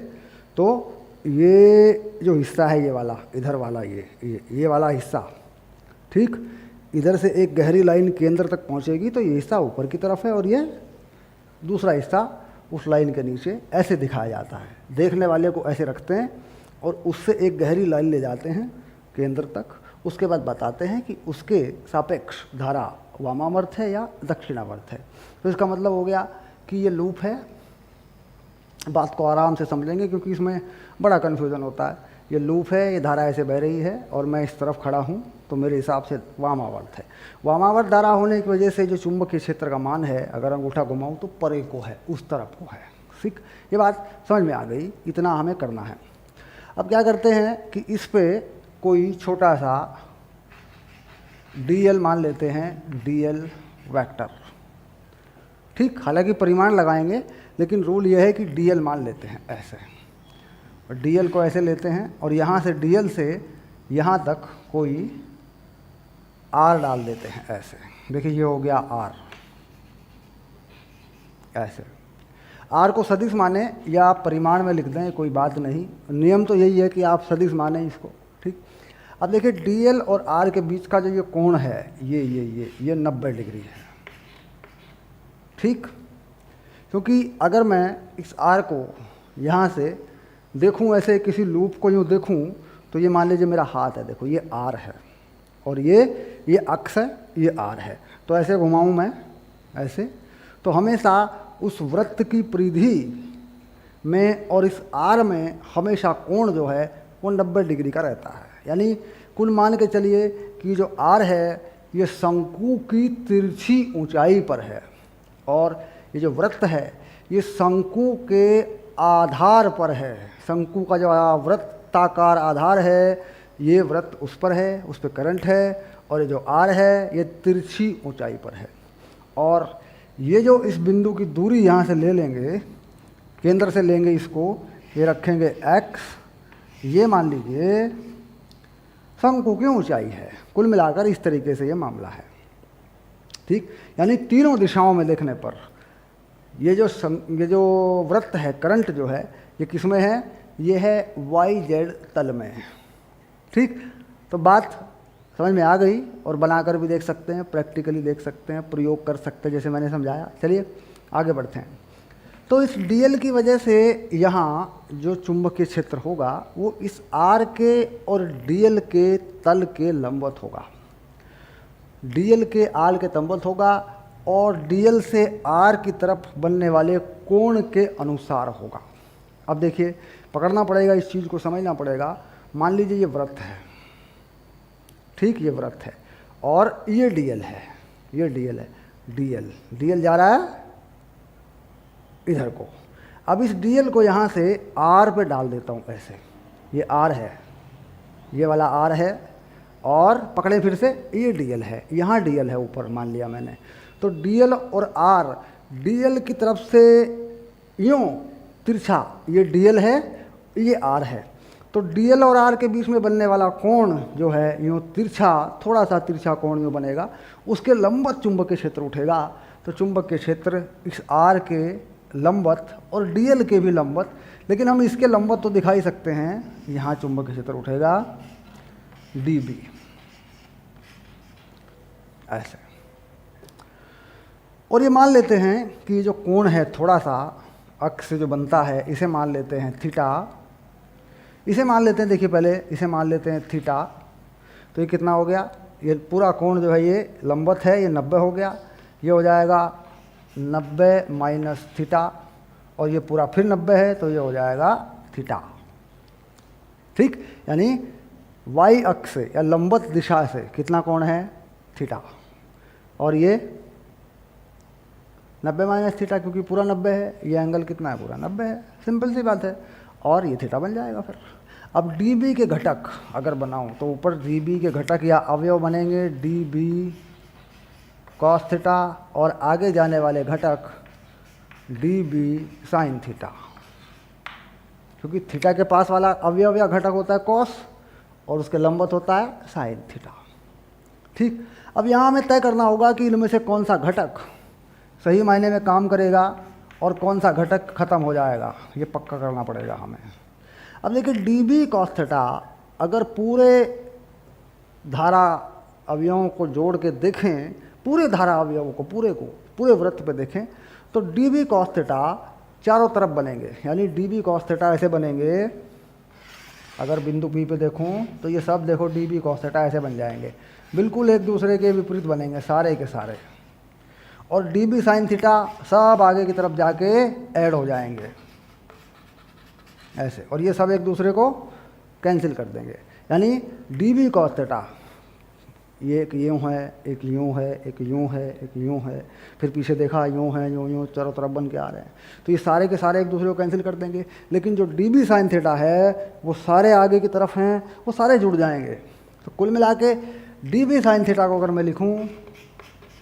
तो ये जो हिस्सा है ये वाला, इधर वाला ये वाला हिस्सा, ठीक, इधर से एक गहरी लाइन केंद्र तक पहुंचेगी तो ये हिस्सा ऊपर की तरफ है और ये दूसरा हिस्सा उस लाइन के नीचे, ऐसे दिखाया जाता है। देखने वाले को ऐसे रखते हैं और उससे एक गहरी लाइन ले जाते हैं केंद्र तक, उसके बाद बताते हैं कि उसके सापेक्ष धारा वामावर्त है या दक्षिणावर्त है। तो इसका मतलब हो गया कि ये लूप है। बात को आराम से समझेंगे क्योंकि इसमें बड़ा कन्फ्यूज़न होता है। ये लूप है, ये धारा ऐसे बह रही है और मैं इस तरफ खड़ा हूँ, तो मेरे हिसाब से वामावर्त है। वामावर्त धारा होने की वजह से जो चुंबकीय क्षेत्र का मान है, अगर अंगूठा घुमाऊँ तो परे को है, उस तरफ को है। ठीक, ये बात समझ में आ गई, इतना हमें करना है। अब क्या करते हैं कि इस पे कोई छोटा सा dl मान लेते हैं, dl वेक्टर। ठीक, हालांकि परिमाण लगाएंगे लेकिन रूल यह है कि dl मान लेते हैं ऐसे, और dl को ऐसे लेते हैं और यहाँ से dl से यहाँ तक कोई r डाल देते हैं ऐसे। देखिए ये हो गया r, ऐसे। r को सदिश माने या आप परिमाण में लिख दें, कोई बात नहीं, नियम तो यही है कि आप सदिश माने इसको। ठीक, अब देखिए dl और r के बीच का जो ये कोण है, ये 90 डिग्री है। ठीक, क्योंकि अगर मैं इस r को यहाँ से देखूँ, ऐसे किसी लूप को यूँ देखूँ, तो ये मान लीजिए मेरा हाथ है, देखो ये r है और ये अक्ष है, ये r है। तो ऐसे घुमाऊँ मैं ऐसे, तो हमेशा उस वृत्त की परिधि में और इस r में हमेशा कोण जो है वो 90 डिग्री का रहता है। यानी कुल मान के चलिए कि जो r है ये शंकु की तिरछी ऊंचाई पर है और ये जो वृत्त है ये शंकु के आधार पर है। शंकु का जो वृत्ताकार आधार है, ये वृत्त उस पर है, उस पर करंट है, और ये जो r है ये तिरछी ऊंचाई पर है। और ये जो इस बिंदु की दूरी यहाँ से ले लेंगे, केंद्र से लेंगे इसको, ये रखेंगे x, ये मान लीजिए शंकु की ऊंचाई है। कुल मिलाकर इस तरीके से ये मामला है। ठीक, यानी तीनों दिशाओं में देखने पर ये जो वृत्त है, करंट जो है, ये किस में है? ये है YZ तल में। ठीक, तो बात समझ में आ गई, और बनाकर भी देख सकते हैं, प्रैक्टिकली देख सकते हैं, प्रयोग कर सकते हैं जैसे मैंने समझाया। चलिए आगे बढ़ते हैं। तो इस dl की वजह से यहाँ जो चुंबकीय क्षेत्र होगा वो इस r के और dl के तल के लंबवत होगा। dl के r के लंबवत होगा और dl से r की तरफ बनने वाले कोण के अनुसार होगा। अब देखिए, पकड़ना पड़ेगा, इस चीज़ को समझना पड़ेगा। मान लीजिए ये वृत्त है, ठीक, ये वृत्त है और ये dl है, ये dl है, dl जा रहा है इधर को। अब इस dl को यहाँ से r पे डाल देता हूँ ऐसे, ये r है, ये वाला r है, और पकड़े फिर से, ये dl है, यहाँ dl है ऊपर मान लिया मैंने। तो dl और r, dl की तरफ से यूँ तिरछा, ये dl है, ये r है, तो dl और r के बीच में बनने वाला कोण जो है यूँ तिरछा, थोड़ा सा तिरछा कोण यूँ बनेगा, उसके लंबवत चुंबकीय क्षेत्र उठेगा। तो चुंबकीय क्षेत्र इस r के लंबवत और dl के भी लंबवत, लेकिन हम इसके लंबवत तो दिखा ही सकते हैं, यहाँ चुंबकीय क्षेत्र उठेगा dB, ऐसे। और ये मान लेते हैं कि जो कोण है थोड़ा सा अक्ष से जो बनता है, इसे मान लेते हैं थीटा, इसे मान लेते हैं, देखिए पहले इसे मान लेते हैं थीटा। तो ये कितना हो गया? ये पूरा कोण जो है ये लंबवत है, ये 90 हो गया, ये हो जाएगा 90 माइनस थीटा, और ये पूरा फिर 90 है तो ये हो जाएगा थीटा। ठीक, यानी y अक्ष से या लंबवत दिशा से कितना कोण है? थीटा। और ये 90 माइनस थीटा, क्योंकि पूरा 90 है, ये एंगल कितना है? पूरा 90 है, सिंपल सी बात है, और ये थीटा बन जाएगा फिर। अब dB के घटक अगर बनाऊं तो ऊपर dB के घटक या अवयव बनेंगे dB कॉस थीटा, और आगे जाने वाले घटक dB साइन थीटा, क्योंकि थीटा के पास वाला अवयव या घटक होता है कॉस और उसके लंबवत होता है साइन थीटा। ठीक, अब यहाँ हमें तय करना होगा कि इनमें से कौन सा घटक सही मायने में काम करेगा और कौन सा घटक खत्म हो जाएगा, ये पक्का करना पड़ेगा हमें। अब देखिए dB कॉस थीटा अगर पूरे धारा अवयवों को जोड़ के देखें, पूरे धारा अवयवों को पूरे वृत्त पे देखें, तो डी बी कॉस थीटा चारों तरफ बनेंगे। यानी डी बी कॉस थीटा ऐसे बनेंगे, अगर बिंदु पी पे देखूं तो ये सब देखो डी बी कॉस थीटा ऐसे बन जाएंगे, बिल्कुल एक दूसरे के विपरीत बनेंगे सारे के सारे। और डी बी साइन थीटा सब आगे की तरफ जाके ऐड हो जाएंगे ऐसे, और ये सब एक दूसरे को कैंसिल कर देंगे। यानी डी बी कॉस थीटा ये एक यूँ है, एक यूँ है, एक यूँ है, एक यूँ है, फिर पीछे देखा यूँ है, यूँ चारों तरफ बन के आ रहे हैं, तो ये सारे के सारे एक दूसरे को कैंसिल कर देंगे। लेकिन जो डी बी साइन थीटा है वो सारे आगे की तरफ हैं, वो सारे जुड़ जाएंगे। तो कुल मिला के डी बी साइन थीटा को अगर मैं लिखूँ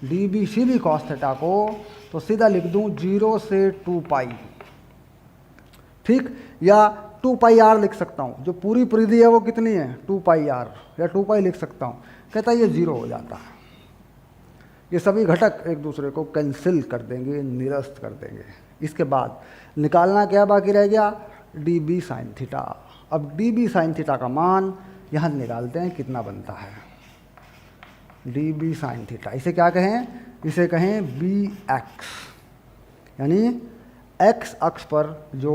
D B C B cos theta को, तो सीधा लिख दूँ 0 से 2 पाई, ठीक, या 2 पाई आर लिख सकता हूँ। जो पूरी परिधि है वो कितनी है, 2 पाई आर, या 2 पाई लिख सकता हूँ। कहता है ये 0 हो जाता है। ये सभी घटक एक दूसरे को कैंसिल कर देंगे, निरस्त कर देंगे। इसके बाद निकालना क्या बाकी रह गया, डी बी साइन थीटा। अब डी बी साइन थीटा का मान यहाँ निकालते हैं कितना बनता है। डी बी साइन थीटा, इसे क्या कहें, इसे कहें बी एक्स, यानी एक्स अक्ष पर जो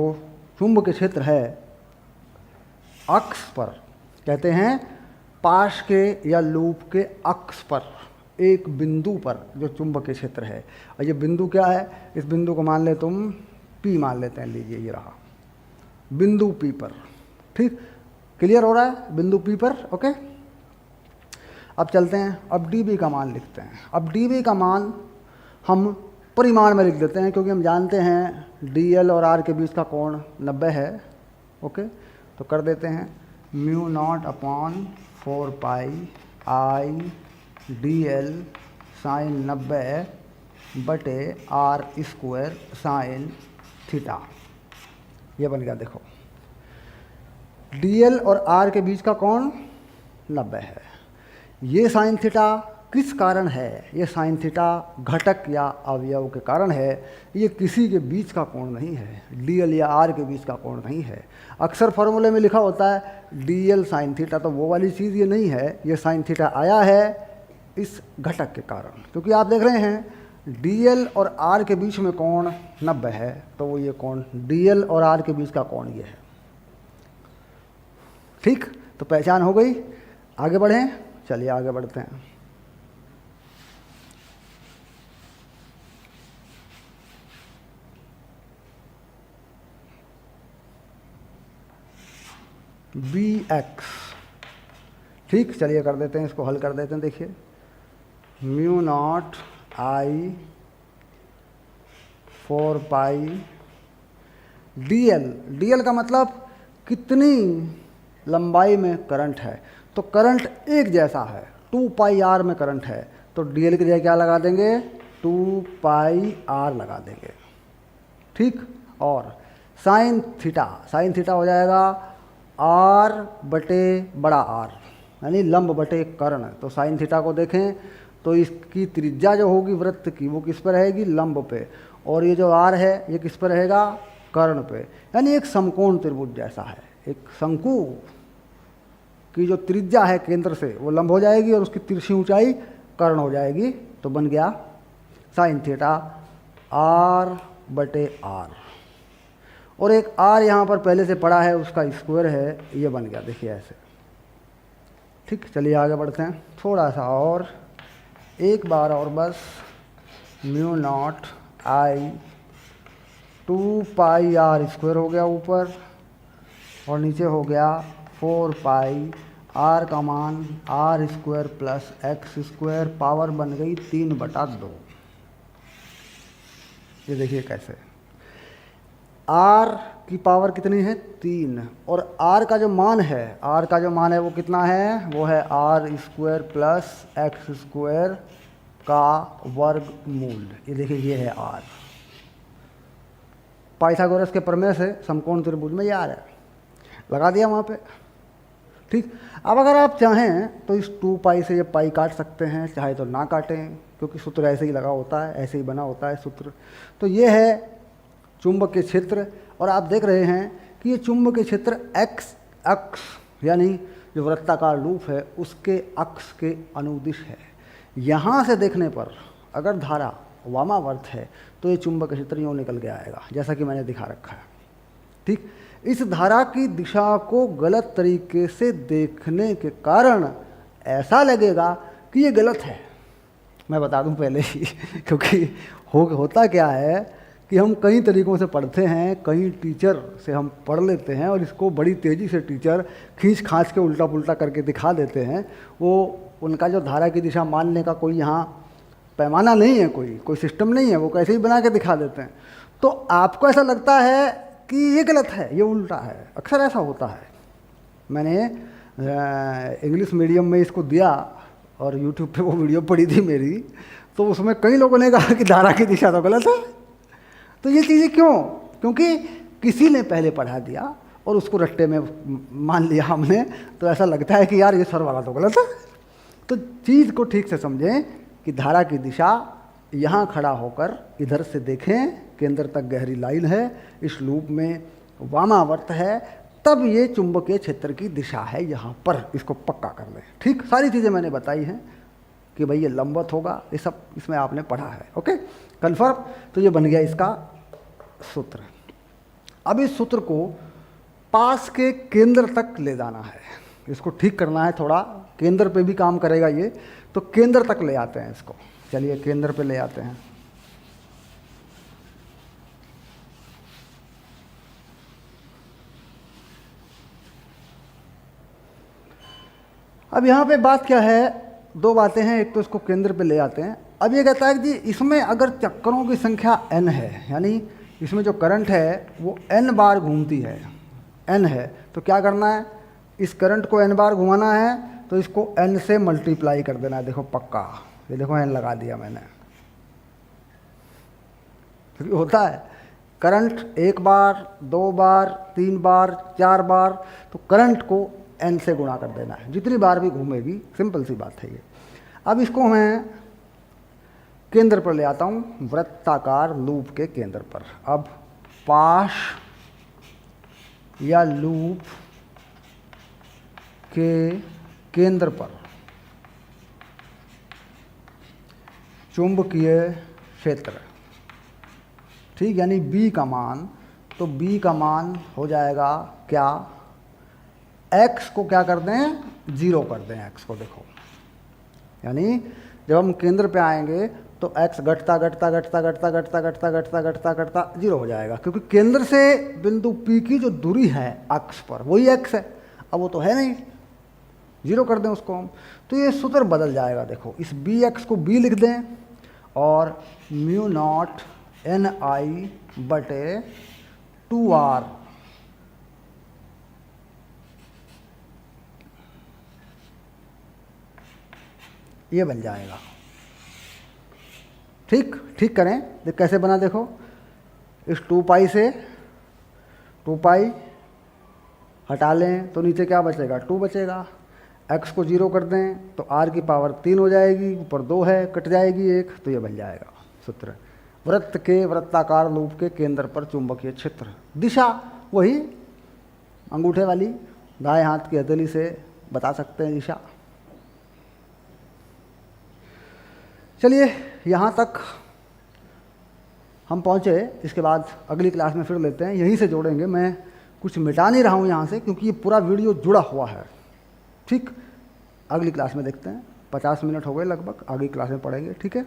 चुंबकीय क्षेत्र है, अक्ष पर कहते हैं पाश के या लूप के अक्ष पर एक बिंदु पर जो चुंबकीय क्षेत्र है। और ये बिंदु क्या है, इस बिंदु को मान ले तुम पी मान लेते हैं, लीजिए ये रहा बिंदु पी पर, ठीक, क्लियर हो रहा है, बिंदु पी पर, ओके। अब चलते हैं, अब डी बी का मान लिखते हैं। अब डी बी का मान हम परिमाण में लिख देते हैं, क्योंकि हम जानते हैं डी एल और आर के बीच का कोण 90 है, ओके। तो कर देते हैं म्यू नॉट अपॉन 4 पाई आई डी एल साइन 90 बटे आर स्क्वायर साइन थीटा। ये बन गया, देखो डी एल और आर के बीच का कोण 90 है। ये साइन थीटा किस कारण है, ये साइन थीटा घटक या अवयव के कारण है, ये किसी के बीच का कोण नहीं है, डी एल या आर के बीच का कोण नहीं है। अक्सर फॉर्मूले में लिखा होता है डी एल साइन थीटा, तो वो वाली चीज़ ये नहीं है। ये साइन थीटा आया है इस घटक के कारण, क्योंकि आप देख रहे हैं डी एल और आर के बीच में कोण 90 है, तो वो ये कोण डी एल और आर के बीच का कोण ये है, ठीक। तो पहचान हो गई, आगे बढ़ें, चलिए आगे बढ़ते हैं। बी एक्स, ठीक, चलिए कर देते हैं, इसको हल कर देते हैं। देखिए mu not I 4 pi D L, D L का मतलब कितनी लंबाई में करंट है, तो करंट एक जैसा है, 2 पाई आर में करंट है, तो डी एल की जगह क्या लगा देंगे, 2 पाई आर लगा देंगे, ठीक। और साइन थीटा हो जाएगा आर बटे बड़ा आर, यानी लंब बटे कर्ण। तो साइन थीटा को देखें तो इसकी त्रिज्या जो होगी वृत्त की वो किस पर रहेगी, लंब पे, और ये जो आर है ये किस पर रहेगा, कर्ण पे। यानी एक समकोण त्रिभुज जैसा है, एक शंकु की जो त्रिज्या है केंद्र से वो लंब हो जाएगी और उसकी तिरछी ऊंचाई कर्ण हो जाएगी। तो बन गया साइन थीटा आर बटे आर, और एक आर यहाँ पर पहले से पड़ा है उसका स्क्वायर है, ये बन गया, देखिए ऐसे, ठीक। चलिए आगे बढ़ते हैं, थोड़ा सा और, एक बार और बस, mu not I 2 pi are square हो गया ऊपर, और नीचे हो गया 4 पाई आर का मान r square plus x square, power बन गई 3/2। ये देखिए कैसे, आर की पावर कितनी है, 3, और आर का जो मान है वो कितना है, वो है r square plus x square का वर्गमूल। ये देखिए ये है आर, पाइथागोरस के प्रमेय से समकोण त्रिभुज में ये आर है, लगा दिया वहाँ पे, ठीक। अब अगर आप चाहें तो इस 2 पाई से ये पाई काट सकते हैं, चाहे तो ना काटें, क्योंकि सूत्र ऐसे ही लगा होता है, ऐसे ही बना होता है सूत्र। तो ये है चुंबकीय क्षेत्र, और आप देख रहे हैं कि ये चुंबकीय क्षेत्र एक्स अक्ष यानी जो वृत्ताकार लूप है उसके अक्ष के अनुदिश है। यहाँ से देखने पर अगर धारा वामावर्त है तो ये चुंबक क्षेत्र यूँ निकल के आएगा, जैसा कि मैंने दिखा रखा है। ठीक, इस धारा की दिशा को गलत तरीके से देखने के कारण ऐसा लगेगा कि ये गलत है। मैं बता दूं पहले ही क्योंकि होता क्या है कि हम कई तरीक़ों से पढ़ते हैं, कई टीचर से हम पढ़ लेते हैं और इसको बड़ी तेज़ी से टीचर खींच खांच के उल्टा पुल्टा करके दिखा देते हैं। वो उनका जो धारा की दिशा मानने का कोई यहाँ पैमाना नहीं है, कोई सिस्टम नहीं है, वो कैसे ही बना के दिखा देते हैं। तो आपको ऐसा लगता है कि ये गलत है, ये उल्टा है। अक्सर ऐसा होता है। मैंने इंग्लिश मीडियम में इसको दिया और यूट्यूब पे वो वीडियो पड़ी थी मेरी, तो उसमें कई लोगों ने कहा कि धारा की दिशा तो गलत है। तो ये चीज़ें क्यों? क्योंकि किसी ने पहले पढ़ा दिया और उसको रट्टे में मान लिया हमने, तो ऐसा लगता है कि यार ये सर वाला तो गलत है। तो चीज़ को ठीक से समझें कि धारा की दिशा यहाँ खड़ा होकर इधर से देखें, केंद्र तक गहरी लाइन है, इस लूप में वामावर्त है, तब ये चुंबकीय क्षेत्र की दिशा है यहाँ पर। इसको पक्का कर लें। ठीक, सारी चीज़ें मैंने बताई हैं कि भाई ये लंबवत होगा, ये सब इसमें आपने पढ़ा है। Okay, confirm. तो ये बन गया इसका सूत्र। अब इस सूत्र को पास के केंद्र तक ले जाना है, इसको ठीक करना है थोड़ा। केंद्र पे भी काम करेगा ये, तो केंद्र तक ले आते हैं इसको। चलिए केंद्र पे ले आते हैं। अब यहाँ पे बात क्या है, दो बातें हैं। एक तो इसको केंद्र पे ले आते हैं। अब ये कहता है कि जी इसमें अगर चक्करों की संख्या n है, यानी इसमें जो करंट है वो n बार घूमती है, n है, तो क्या करना है, इस करंट को n बार घुमाना है तो इसको n से मल्टीप्लाई कर देना है। देखो पक्का, ये देखो n लगा दिया मैंने। क्योंकि होता है करंट एक बार, दो बार, तीन बार, चार बार, तो करंट को n से गुणा कर देना है, जितनी बार भी घूमेगी। सिंपल सी बात है ये। अब इसको मैं केंद्र पर ले आता हूँ, वृत्ताकार लूप के केंद्र पर। अब पाश या लूप के केंद्र पर चुंबकीय क्षेत्र, ठीक, यानी B का मान, तो B का मान हो जाएगा क्या, x को क्या कर दें, 0 कर दें x को। देखो यानी जब हम केंद्र पे आएंगे तो x घटता घटता घटता घटता घटता घटता घटता घटता घटता 0 हो जाएगा, क्योंकि केंद्र से बिंदु P की जो दूरी है अक्ष पर वही x है। अब वो तो है नहीं, 0 कर दें उसको हम, तो ये सूत्र बदल जाएगा। देखो इस bx को b लिख दें और μ0 ni बटे 2r, ये बन जाएगा। ठीक, ठीक करें, देख कैसे बना। देखो इस 2 पाई से 2 पाई हटा लें तो नीचे क्या बचेगा, 2 बचेगा। x को 0 कर दें तो r की पावर 3 हो जाएगी, ऊपर 2 है, कट जाएगी 1, तो ये बन जाएगा सूत्र। वृत्त के वृत्ताकार लूप के केंद्र पर चुंबकीय क्षेत्र, दिशा वही अंगूठे वाली दाएं हाथ की हथेली से बता सकते हैं दिशा। चलिए यहाँ तक हम पहुँचे, इसके बाद अगली क्लास में फिर लेते हैं, यहीं से जोड़ेंगे। मैं कुछ मिटा नहीं रहा हूँ यहाँ से, क्योंकि ये पूरा वीडियो जुड़ा हुआ है। ठीक, अगली क्लास में देखते हैं। 50 मिनट हो गए लगभग, अगली क्लास में पढ़ेंगे। ठीक है।